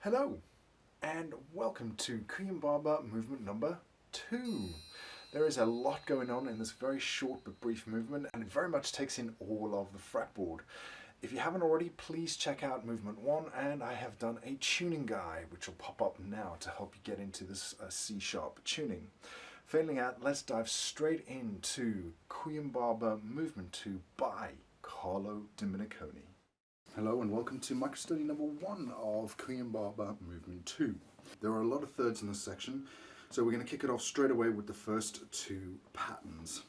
Hello and welcome to Koyunbaba movement number 2. There is a lot going on in this very short but brief movement, and it very much takes in all of the fretboard. If you haven't already, please check out movement 1, and I have done a tuning guide which will pop up now to help you get into this C-sharp tuning. Failing that, let's dive straight into Koyunbaba movement 2 by Carlo Domeniconi. Hello and welcome to microstudy number 1 of Koyunbaba movement 2. There are a lot of thirds in this section, so we're going to kick it off straight away with the first 2 patterns.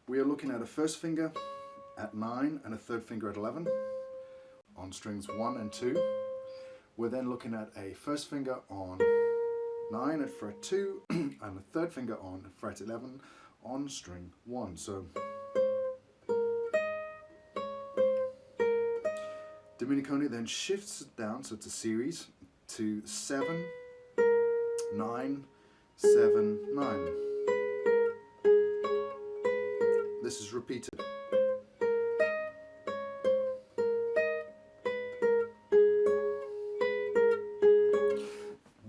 We are looking at a first finger at 9 and a third finger at 11 on strings 1 and 2. We're then looking at a first finger on 9 at fret 2 and a third finger on fret 11 on string 1. So Domeniconi then shifts it down, so it's a series, to 7, 9, 7, 9. This is repeated.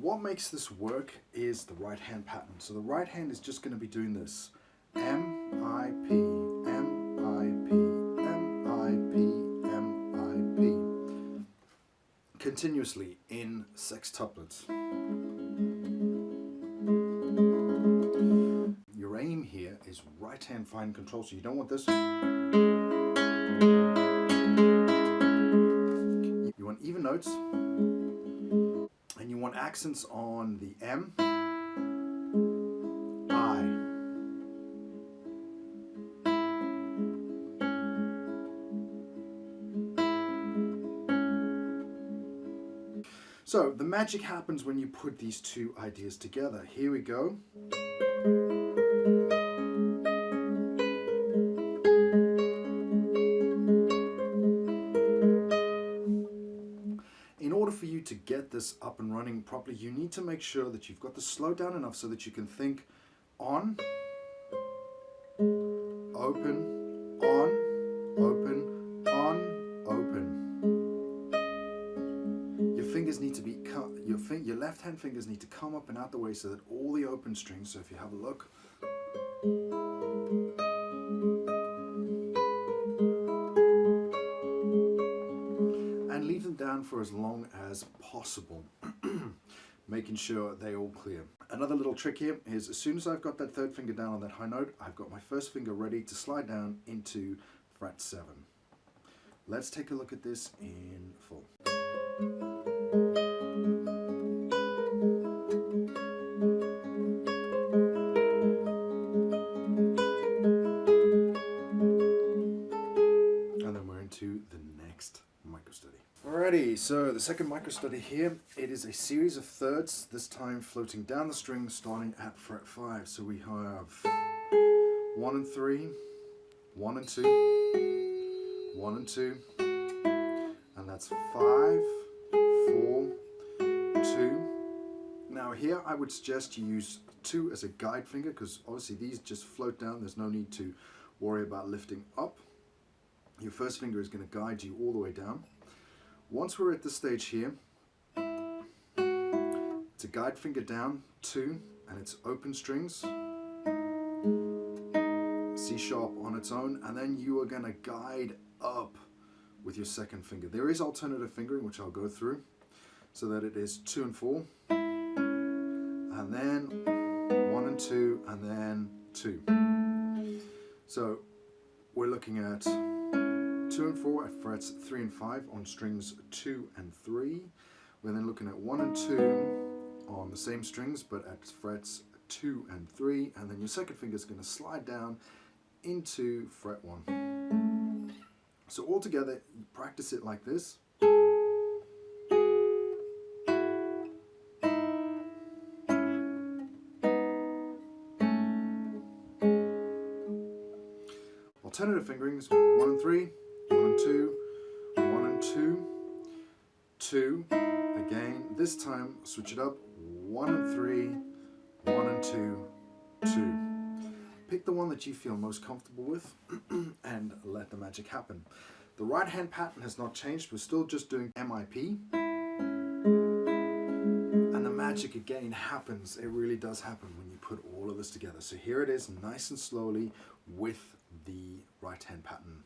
What makes this work is the right hand pattern. So the right hand is just going to be doing this. M, I, P, M, I, P, M, I, P, continuously in sextuplets. Your aim here is right hand fine control, so you don't want this. You want even notes, and you want accents on the M, I. So the magic happens when you put these two ideas together. Here we go. In order for you to get this up and running properly, you need to make sure that you've got the slow down enough so that you can think on, open, on, open, on, open. Need to be cut. Your left hand fingers need to come up and out the way so that all the open strings, so if you have a look, and leave them down for as long as possible, making sure they all clear. Another little trick here is, as soon as I've got that third finger down on that high note, I've got my first finger ready to slide down into fret 7. Let's take a look at this in full. And then we're into the next microstudy. Alrighty, so the second microstudy here, it is a series of thirds, this time floating down the string starting at fret 5. So we have 1 and 3, 1 and 2, 1 and 2, and that's 5, 4, 2. Now here I would suggest you use 2 as a guide finger, because obviously these just float down, there's no need to worry about lifting up. Your first finger is going to guide you all the way down. Once we're at this stage here, it's a guide finger down, 2, and it's open strings, C sharp on its own, and then you are going to guide up with your second finger. There is alternative fingering, which I'll go through, so that it is 2 and 4, and then 1 and 2, and then 2. So we're looking at 2 and 4 at frets 3 and 5 on strings 2 and 3. We're then looking at 1 and 2 on the same strings, but at frets 2 and 3, and then your second finger is going to slide down into fret 1. So all together, you practice it like this. Alternative fingerings, 1 and 3, 1 and 2, 1 and 2, 2, again, this time switch it up, 1 and 3, 1 and 2, 2. Pick the one that you feel most comfortable with and let the magic happen. The right hand pattern has not changed, we're still just doing MIP. magic again happens. It really does happen when you put all of this together. So here it is, nice and slowly with the right hand pattern.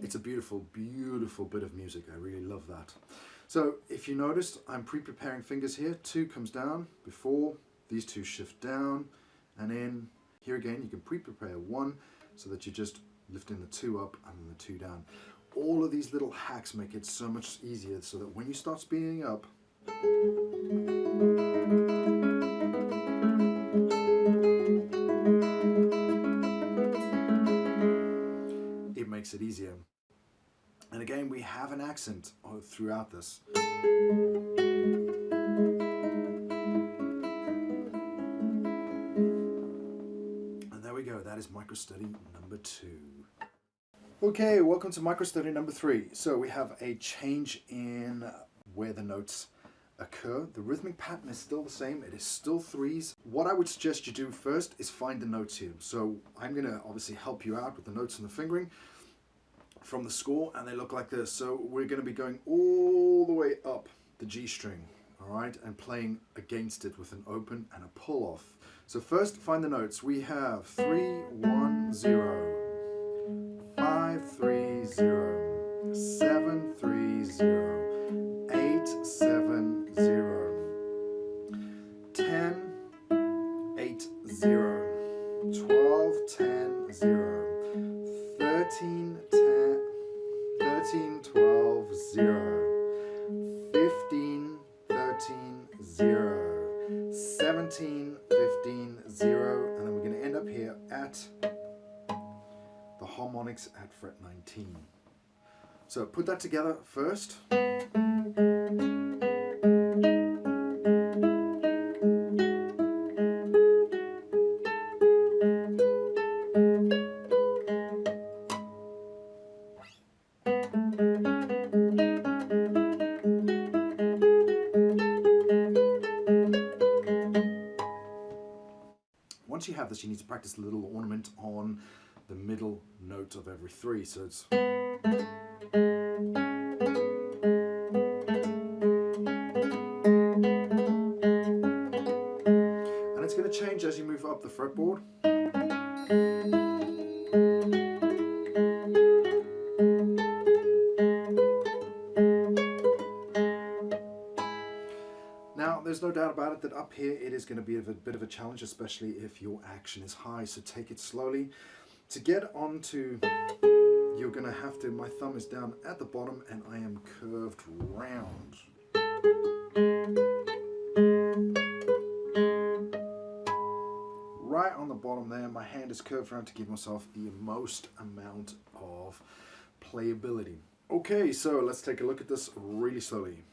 It's a beautiful, beautiful bit of music. I really love that. So if you noticed, I'm pre-preparing fingers here. 2 comes down before, these 2 shift down and in. Here again, you can pre-prepare 1 so that you're just lifting the 2 up and then the 2 down. All of these little hacks make it so much easier so that when you start speeding up, it makes it easier. And again, we have an accent throughout this. And there we go, that is microstudy number 2. Okay, welcome to microstudy number 3. So we have a change in where the notes occur. The rhythmic pattern is still the same, it is still 3s. What I would suggest you do first is find the notes here. So I'm going to obviously help you out with the notes and the fingering from the score, and they look like this. So we're going to be going all the way up the G string, all right, and playing against it with an open and a pull off. So first, find the notes. We have 3, 1, 0, 5, 3, 0, 7, 3, 0, 8, 7, 0, 10, 8, 0, 12, 10, 0, 13, 10, 13, 12, 0, 15, 13, 0, 17, 15, 0, and then we're going to end up here at the harmonics at fret 19. So put that together first. Once you have this, you need to practice a little ornament on the middle note of every 3. So it's and it's going to change as you move up the fretboard. Now, there's no doubt about it that up here it is going to be a bit of a challenge, especially if your action is high, so take it slowly. To get onto, you're going to have to, my thumb is down at the bottom and I am curved round. Right on the bottom there, my hand is curved around to give myself the most amount of playability. Okay, so let's take a look at this really slowly.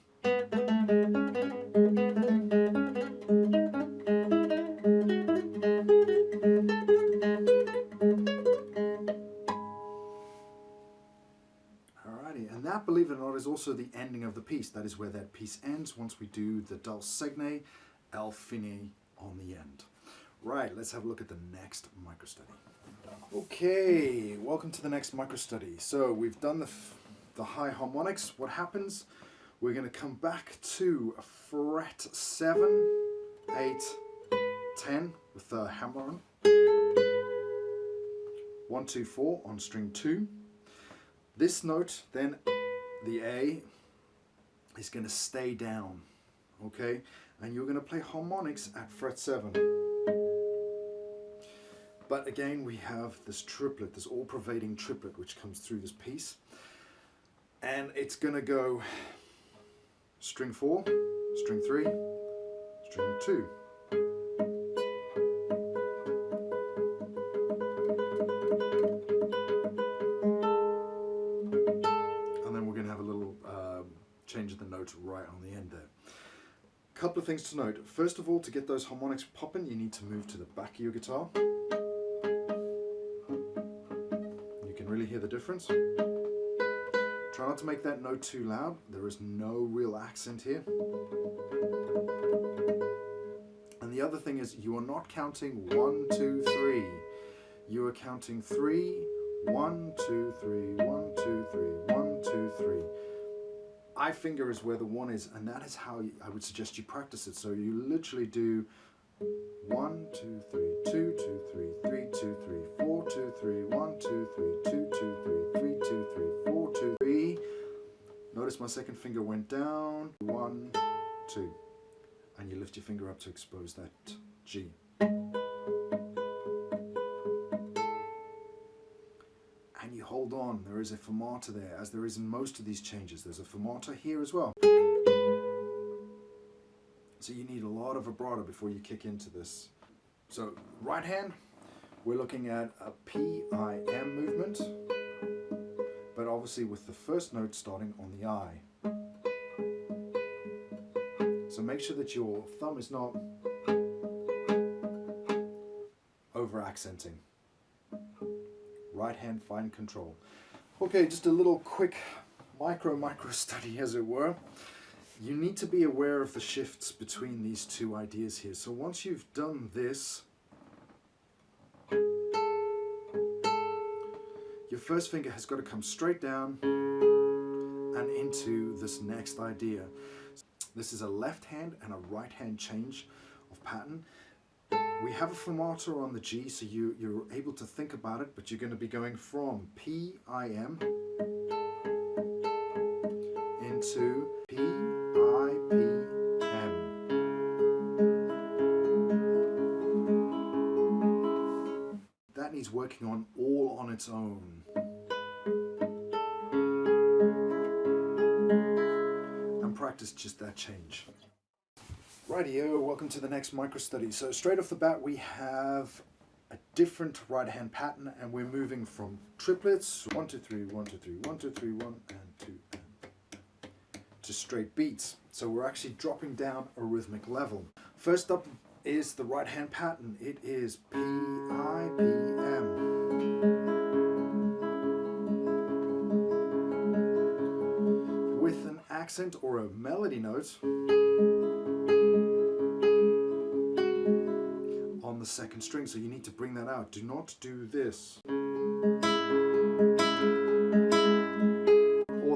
Alrighty, and that, believe it or not, is also the ending of the piece. That is where that piece ends once we do the dulce segne, el fine on the end. Right, let's have a look at the next microstudy. Okay, welcome to the next microstudy. So we've done the high harmonics. What happens? We're going to come back to fret 7, 8, 10 with the hammer on. 1, 2, 4 on string 2. This note, then the A, is going to stay down, okay? And you're going to play harmonics at fret 7. But again, we have this triplet, this all-pervading triplet which comes through this piece. And it's going to go string 4, string 3, string 2. And then we're going to have a little change of the notes right on the end there. Couple of things to note. First of all, to get those harmonics popping, you need to move to the back of your guitar. You can really hear the difference. Try not to make that note too loud. There is no real accent here. And the other thing is you are not counting 1, 2, 3. You are counting 3, 1, 2, 3, 1, 2, 3, 1, 2, 3. I finger is where the 1 is, and that is how I would suggest you practice it. So you literally do 1, 2, 3, 2, 2, 3, 3, 2, 3, 4, 2, 3, 1, 2, 3, 2, 2, 3, 3, 2, 3, 4, 2, 3. Notice my second finger went down. 1, 2. And you lift your finger up to expose that G. And you hold on. There is a fermata there, as there is in most of these changes. There's a fermata here as well. So you need a lot of vibrato before you kick into this. So right hand, we're looking at a P-I-M movement, but obviously with the first note starting on the I. So make sure that your thumb is not over accenting. Right hand, fine control. Okay, just a little quick micro study, as it were. You need to be aware of the shifts between these two ideas here. So once you've done this, your first finger has got to come straight down and into this next idea. This is a left hand and a right hand change of pattern. We have a fermata on the G, so you're able to think about it, but you're going to be going from P-I-M into P-I-P-M. That needs working on all on its own. And practice just that change. Rightio, welcome to the next micro study. So straight off the bat we have a different right hand pattern, and we're moving from triplets 1, 2, 3, 1, 2, 3, 1, 2, 3, 1 and 2 and to straight beats. So we're actually dropping down a rhythmic level. First up is the right hand pattern. It is P-I-P-M. With an accent or a melody note on the second string, so you need to bring that out. Do not do this or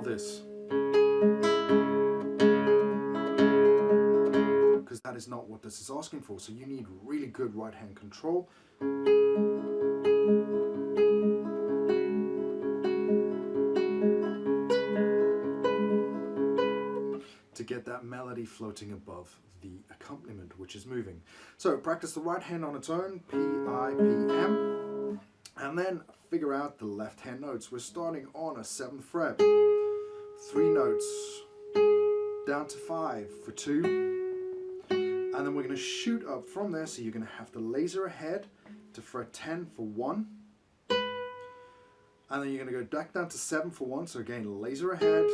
this, because that is not what this is asking for. So you need really good right hand control. To get that melody floating above the accompaniment which is moving. So practice the right hand on its own, P-I-P-M, and then figure out the left hand notes. We're starting on a 7th fret, 3 notes, down to 5 for 2, and then we're going to shoot up from there, so you're going to have to laser ahead to fret 10 for 1, and then you're going to go back down to 7 for 1, so again laser ahead,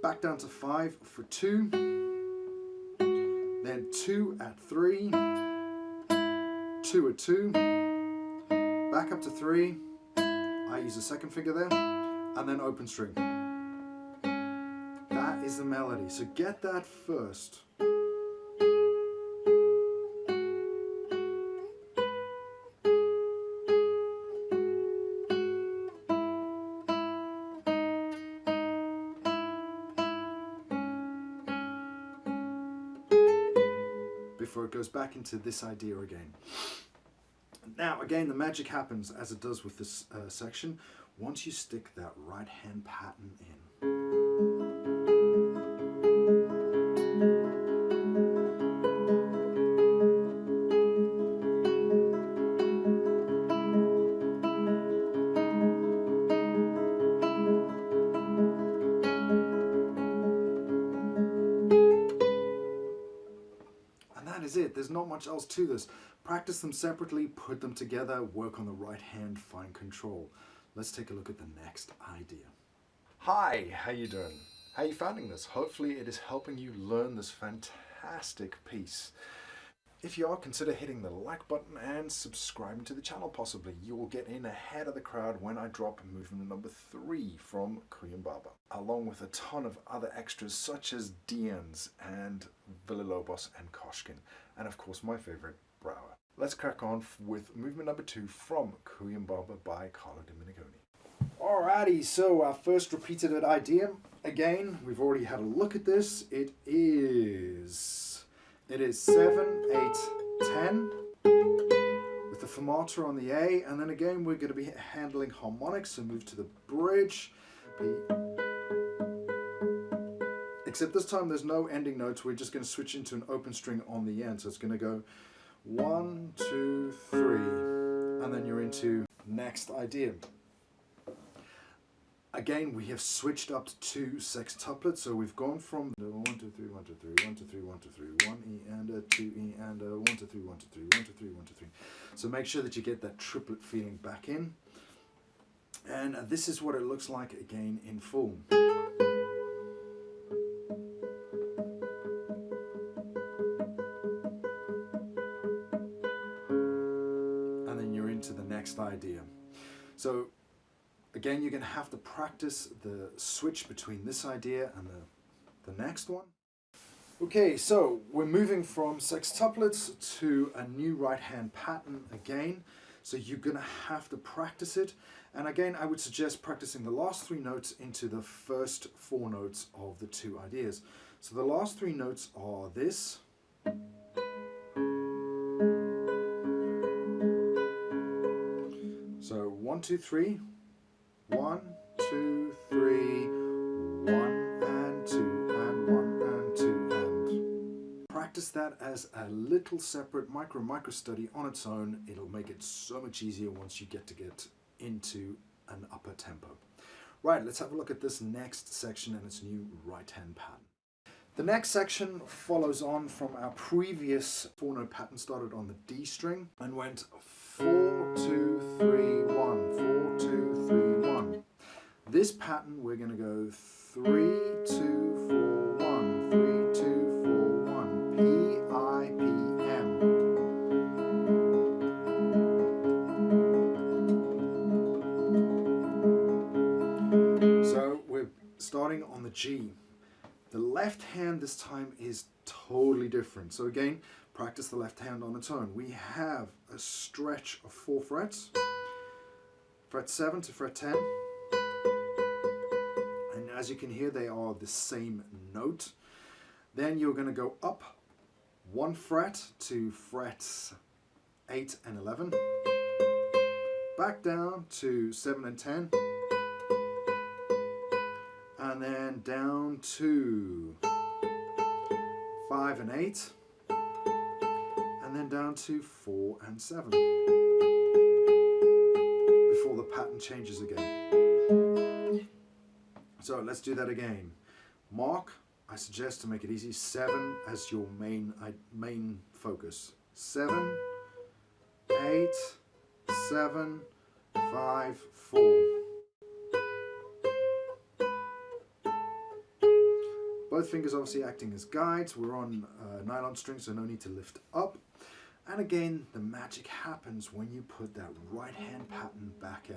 back down to 5 for 2, then 2 at 3, 2 at 2, back up to 3, I use a second finger there, and then open string. That is the melody, so get that first. Before it goes back into this idea again. Now again, the magic happens as it does with this section once you stick that right hand pattern in. Is it. There's not much else to this. Practice them separately, put them together, work on the right hand, fine control. Let's take a look at the next idea. Hi, how you doing? How are you finding this? Hopefully it is helping you learn this fantastic piece. If you are, consider hitting the like button and subscribing to the channel possibly. You will get in ahead of the crowd when I drop movement number 3 from Koyunbaba, along with a ton of other extras such as Dians and Villalobos and Koshkin, and of course my favorite, Brower. Let's crack on with movement number 2 from Koyunbaba by Carlo Domeniconi. Alrighty, so our first repeated idea. Again, we've already had a look at this. It is 7, 8, 10 with the fermata on the A, and then again we're going to be handling harmonics, so move to the bridge. Except this time there's no ending notes, we're just going to switch into an open string on the end, so it's going to go 1, 2, 3, and then you're into next idea. Again, we have switched up to 2 sextuplets, so we've gone from the 1, 2, 3, 1, 2, 3, 1, 2, 3, 1, 2, 3, 1 E and a 2 E and a 1, 2, 3, 1, 2, 3, 1, 2, 3, 1, 2, 3. So make sure that you get that triplet feeling back in. And this is what it looks like again in full. And then you're into the next idea. So again, you're going to have to practice the switch between this idea and the next one. Okay, so we're moving from sextuplets to a new right hand pattern again. So you're going to have to practice it. And again, I would suggest practicing the last 3 notes into the first 4 notes of the 2 ideas. So the last 3 notes are this. So 1, 2, 3. 1, 2, 3, 1 and 2 and 1 and 2 and. Practice that as a little separate micro study on its own. It'll make it so much easier once you get into an upper tempo. Right, let's have a look at this next section and its new right hand pattern. The next section follows on from our previous 4-note pattern, started on the D string and went 4, 2, 3, 1, 4, 2, 3, 1. This pattern we're going to go 3, 2, 4, 1, 3, 2, 4, 1, P, I, P, M. So we're starting on the G. The left hand this time is totally different. So again, practice the left hand on its own. We have a stretch of 4 frets, fret 7 to fret 10, and as you can hear they are the same note. Then you're going to go up 1 fret to frets 8 and 11, back down to 7 and 10, and then down to 5 and 8, and then down to 4 and 7 before the pattern changes again. So let's do that again. Mark, I suggest to make it easy, 7 as your main focus. 7, 8, 7, 5, 4. Both fingers obviously acting as guides. We're on nylon string, so no need to lift up. And again, the magic happens when you put that right hand pattern back in.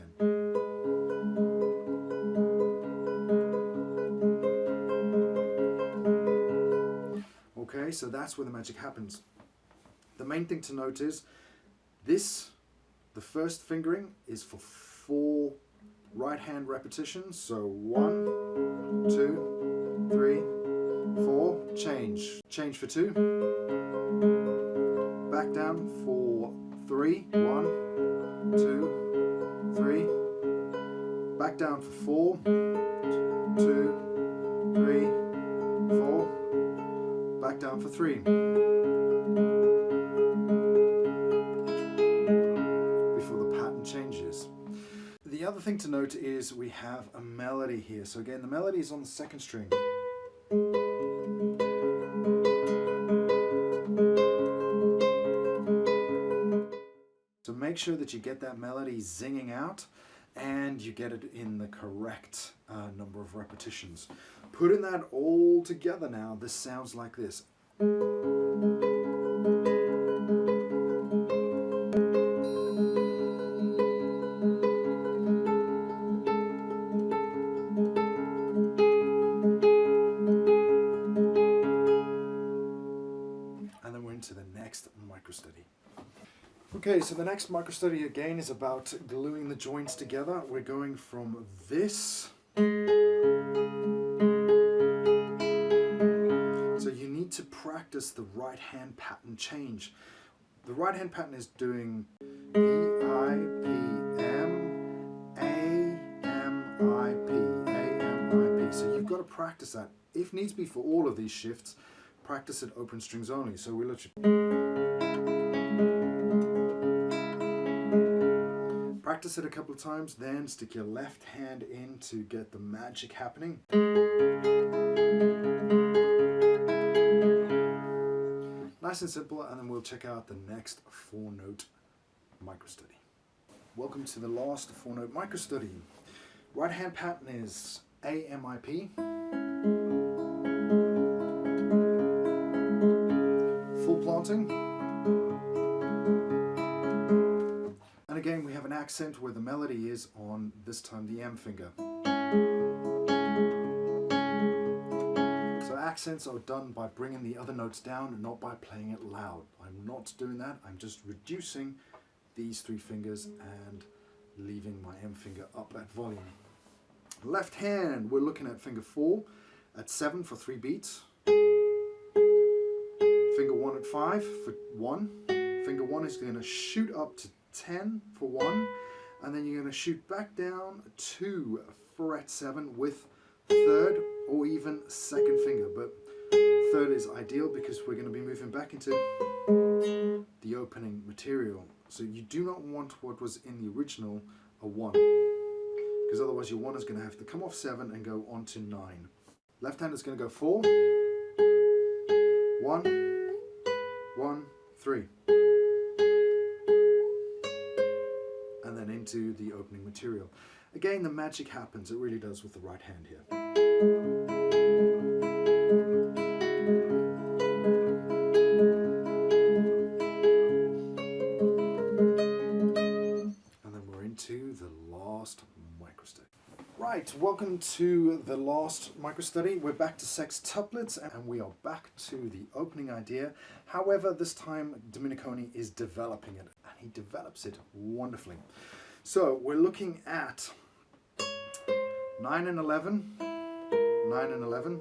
Okay, so that's where the magic happens. The main thing to note is this, the first fingering is for 4 right hand repetitions. So 1, 2, 3, 4, change for 2, back down for 3, 1, 2, 3, back down for 4, 2, 3, 4, back down for 3. Before the pattern changes. The other thing to note is we have a melody here. So again, the melody is on the 2nd string. So make sure that you get that melody zinging out and you get it in the correct number of repetitions. Putting that all together now, this sounds like this. microstudy. Okay, so the next microstudy again is about gluing the joints together. We're going from this. So you need to practice the right hand pattern change. The right hand pattern is doing P, I, P, M, A, M, I, P, A, M, I, P. So you've got to practice that. If needs be for all of these shifts, practice it open strings only. So we literally practice it a couple of times, then stick your left hand in to get the magic happening. Nice and simple, and then we'll check out the next 4-note microstudy. Welcome to the last 4-note microstudy. Right hand pattern is A, M, I, P. Full planting. And again, we have an accent where the melody is on, this time, the M finger. So accents are done by bringing the other notes down and not by playing it loud. I'm not doing that. I'm just reducing these 3 fingers and leaving my M finger up at volume. Left hand, we're looking at finger 4 at 7 for 3 beats. Finger 1 at 5 for 1. Finger 1 is going to shoot up to 10 for 1, and then you're going to shoot back down to fret 7 with 3rd or even 2nd finger, but 3rd is ideal because we're going to be moving back into the opening material. So you do not want what was in the original, a 1, because otherwise your 1 is going to have to come off 7 and go on to 9. Left hand is going to go 4, 1, 1, 3. And then into the opening material. Again, the magic happens, it really does, with the right hand here. And then we're into the last microstudy. Right, welcome to the last microstudy. We're back to sextuplets, and we are back to the opening idea. However, this time Domeniconi is developing it, and he develops it wonderfully. So we're looking at 9 and 11, 9 and 11.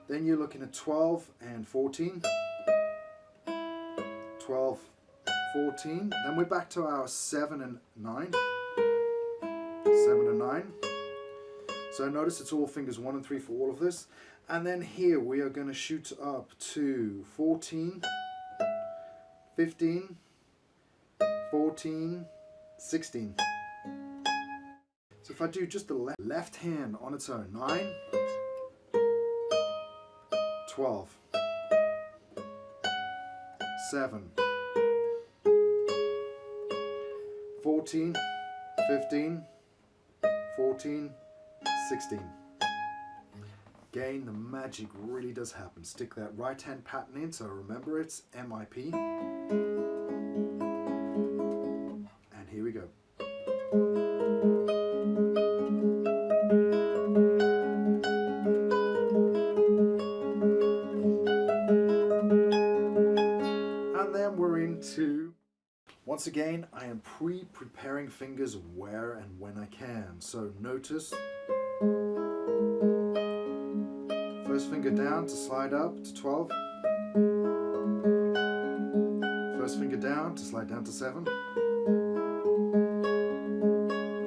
Then you're looking at 12 and 14, 12, 14. Then we're back to our 7 and 9, 7 and 9. So notice it's all fingers 1 and 3 for all of this. And then here we are going to shoot up to 14, 15, 14, 16. So if I do just the left hand on its own, 9, 12, 7, 14, 15, 14, 16. Again, the magic really does happen. Stick that right hand pattern in, so remember it's MIP. And here we go. And then we're into, once again, I am preparing fingers where and when I can. So notice, first finger down to slide up to 12. First finger down to slide down to 7.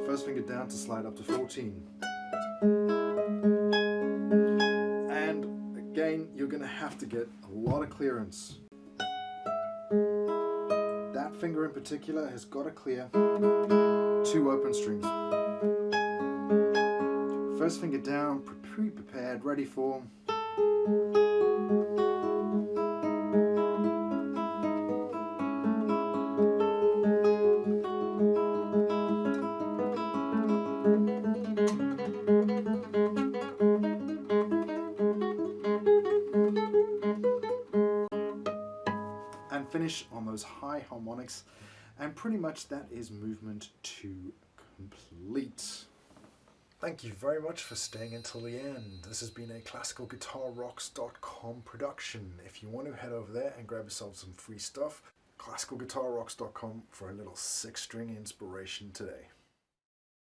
First finger down to slide up to 14. And again, you're going to have to get a lot of clearance. That finger in particular has got to clear 2 open strings. First finger down, pre-prepared, ready for. And finish on those high harmonics, and pretty much that is movement 2 complete. Thank you very much for staying until the end. This has been a classicalguitarrocks.com production. If you want to head over there and grab yourself some free stuff, classicalguitarrocks.com for a little 6-string inspiration today.